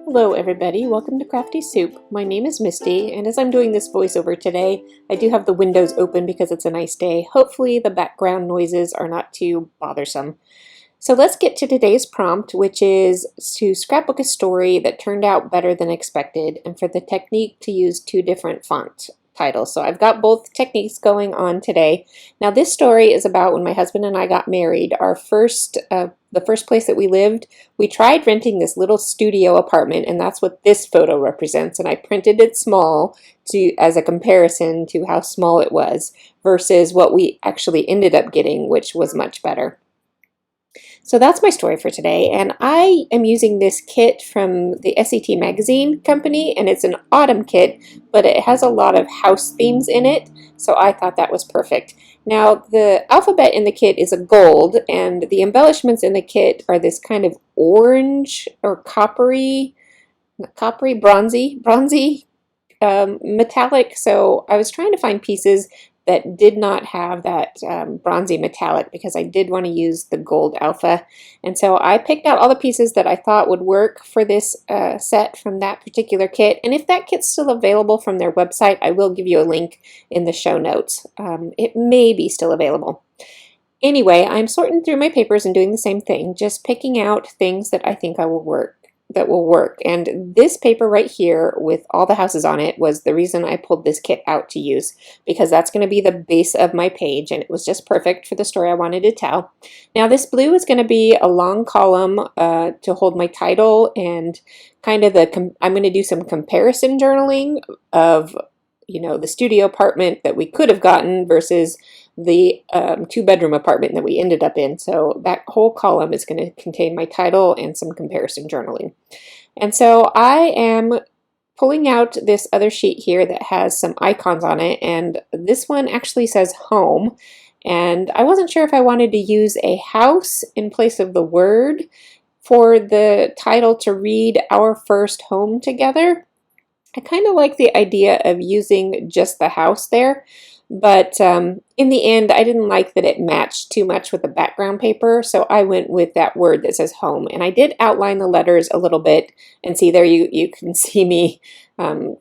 Hello everybody, welcome to Crafty Soup. My name is Misty, and as I'm doing this voiceover today, I do have the windows open because it's a nice day. Hopefully the background noises are not too bothersome. So let's get to today's prompt, which is to scrapbook a story that turned out better than expected, and for the technique to use two different font titles. So I've got both techniques going on today. Now this story is about when my husband and I got married. The first place that we lived, we tried renting this little studio apartment, and that's what this photo represents. And I printed it small as a comparison to how small it was versus what we actually ended up getting, which was much better. So that's my story for today, and I am using this kit from the SET magazine company, and it's an autumn kit, but it has a lot of house themes in it, so I thought that was perfect. Now, the alphabet in the kit is a gold, and the embellishments in the kit are this kind of orange or coppery, bronzy metallic. So I was trying to find pieces that did not have that bronzy metallic because I did want to use the gold alpha. And so I picked out all the pieces that I thought would work for this set from that particular kit. And if that kit's still available from their website, I will give you a link in the show notes. It may be still available. Anyway, I'm sorting through my papers and doing the same thing, just picking out things that I think will work. And this paper right here with all the houses on it was the reason I pulled this kit out to use, because that's going to be the base of my page, and it was just perfect for the story I wanted to tell. Now this blue is going to be a long column to hold my title, and kind of I'm going to do some comparison journaling of the studio apartment that we could have gotten versus the two-bedroom apartment that we ended up in. So that whole column is going to contain my title and some comparison journaling. And so I am pulling out this other sheet here that has some icons on it, and this one actually says home, and I wasn't sure if I wanted to use a house in place of the word for the title to read Our First Home Together. I kind of like the idea of using just the house there, but in the end, I didn't like that it matched too much with the background paper, so I went with that word that says home. And I did outline the letters a little bit, and see there you can see me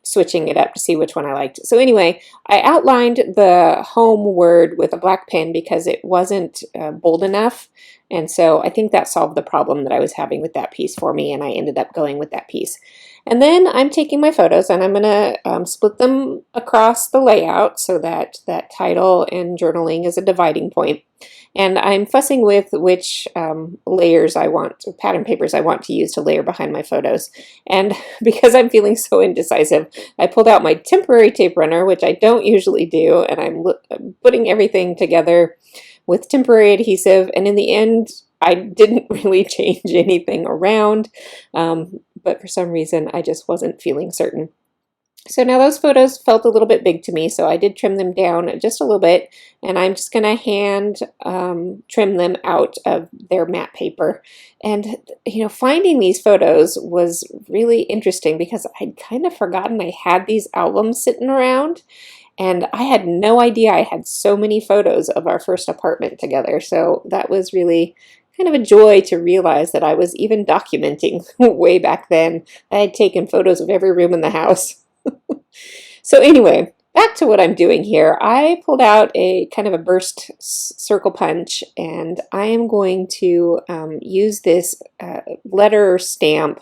switching it up to see which one I liked. So anyway, I outlined the home word with a black pen because it wasn't bold enough, and so I think that solved the problem that I was having with that piece for me, and I ended up going with that piece. And then I'm taking my photos and I'm going to split them across the layout so that that title and journaling is a dividing point. And I'm fussing with which pattern papers I want to use to layer behind my photos. And because I'm feeling so indecisive, I pulled out my temporary tape runner, which I don't usually do, and I'm putting everything together with temporary adhesive. And in the end, I didn't really change anything around, but for some reason I just wasn't feeling certain. So now those photos felt a little bit big to me, so I did trim them down just a little bit, and I'm just going to hand trim them out of their matte paper. And finding these photos was really interesting because I'd kind of forgotten I had these albums sitting around. And I had no idea I had so many photos of our first apartment together. So that was really kind of a joy to realize that I was even documenting way back then. I had taken photos of every room in the house. So anyway, back to what I'm doing here. I pulled out a kind of a burst circle punch, and I am going to use this letter stamp.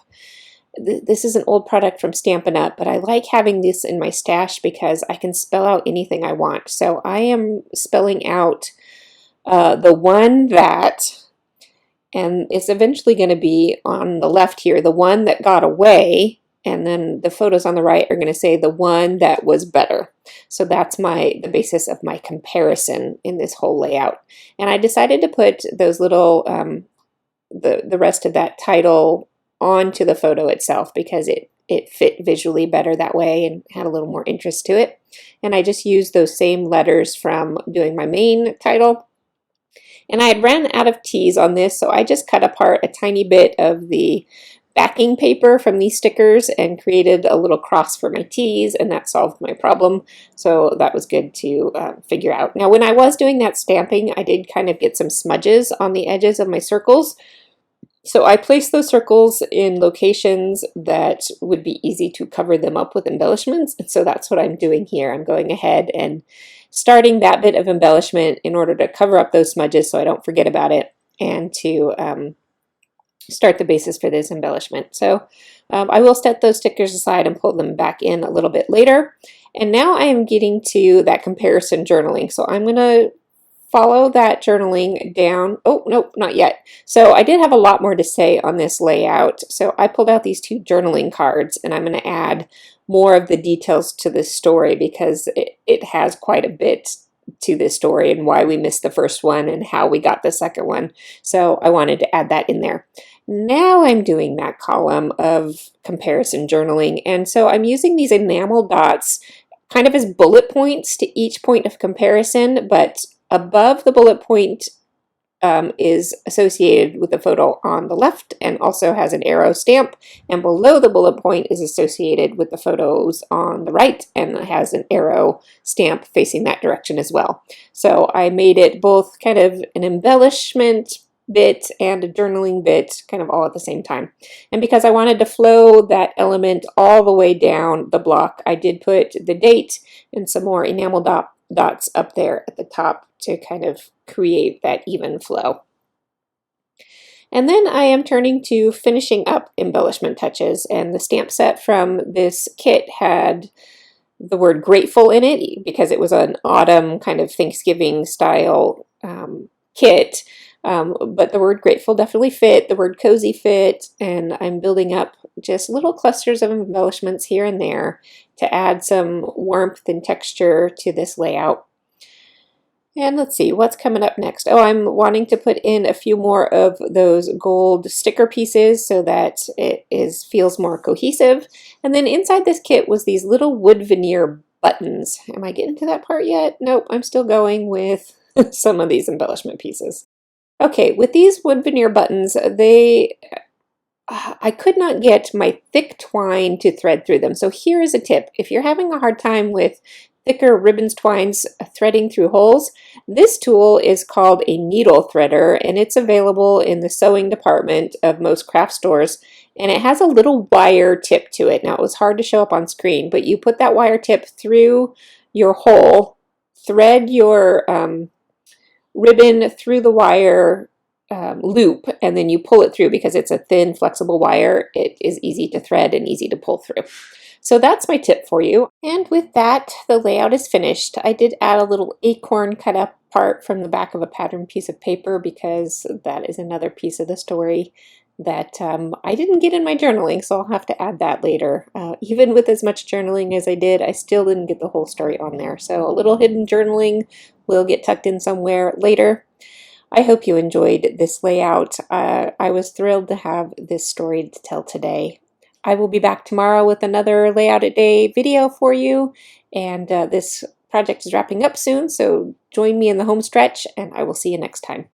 This is an old product from Stampin' Up, but I like having this in my stash because I can spell out anything I want. So I am spelling out the one that, and it's eventually going to be on the left here, the one that got away, and then the photos on the right are going to say the one that was better. So that's the basis of my comparison in this whole layout. And I decided to put those little, the rest of that title onto the photo itself because it fit visually better that way and had a little more interest to it. And I just used those same letters from doing my main title. And I had ran out of T's on this, so I just cut apart a tiny bit of the backing paper from these stickers and created a little cross for my T's, and that solved my problem. So that was good to figure out. Now, when I was doing that stamping, I did kind of get some smudges on the edges of my circles. So I placed those circles in locations that would be easy to cover them up with embellishments. And so that's what I'm doing here. I'm going ahead and starting that bit of embellishment in order to cover up those smudges so I don't forget about it, and to start the basis for this embellishment. So I will set those stickers aside and pull them back in a little bit later. And now I am getting to that comparison journaling. So I'm going to follow that journaling down. Oh, nope, not yet. So I did have a lot more to say on this layout. So I pulled out these two journaling cards, and I'm going to add more of the details to this story because it has quite a bit to this story and why we missed the first one and how we got the second one. So I wanted to add that in there. Now I'm doing that column of comparison journaling, and so I'm using these enamel dots kind of as bullet points to each point of comparison, but above the bullet point is associated with the photo on the left and also has an arrow stamp, and below the bullet point is associated with the photos on the right and has an arrow stamp facing that direction as well. So I made it both kind of an embellishment bit and a journaling bit kind of all at the same time. And because I wanted to flow that element all the way down the block, I did put the date and some more enamel dots up there at the top to kind of create that even flow. And then I am turning to finishing up embellishment touches, and the stamp set from this kit had the word grateful in it because it was an autumn kind of Thanksgiving style kit. But the word grateful definitely fit, the word cozy fit, and I'm building up just little clusters of embellishments here and there to add some warmth and texture to this layout. And let's see, what's coming up next? Oh, I'm wanting to put in a few more of those gold sticker pieces so that it feels more cohesive. And then inside this kit was these little wood veneer buttons. Am I getting to that part yet? Nope, I'm still going with some of these embellishment pieces. Okay, with these wood veneer buttons, I could not get my thick twine to thread through them. So here is a tip. If you're having a hard time with thicker ribbons twines threading through holes, this tool is called a needle threader, and it's available in the sewing department of most craft stores, and it has a little wire tip to it. Now, it was hard to show up on screen, but you put that wire tip through your hole, thread your ribbon through the wire loop, and then you pull it through. Because it's a thin, flexible wire, it is easy to thread and easy to pull through. So that's my tip for you. And with that, the layout is finished. I did add a little acorn cut up part from the back of a pattern piece of paper because that is another piece of the story that I didn't get in my journaling, so I'll have to add that later. Even with as much journaling as I did, I still didn't get the whole story on there. So a little hidden journaling will get tucked in somewhere later. I hope you enjoyed this layout. I was thrilled to have this story to tell today. I will be back tomorrow with another Layout It Day video for you, and this project is wrapping up soon, so join me in the home stretch, and I will see you next time.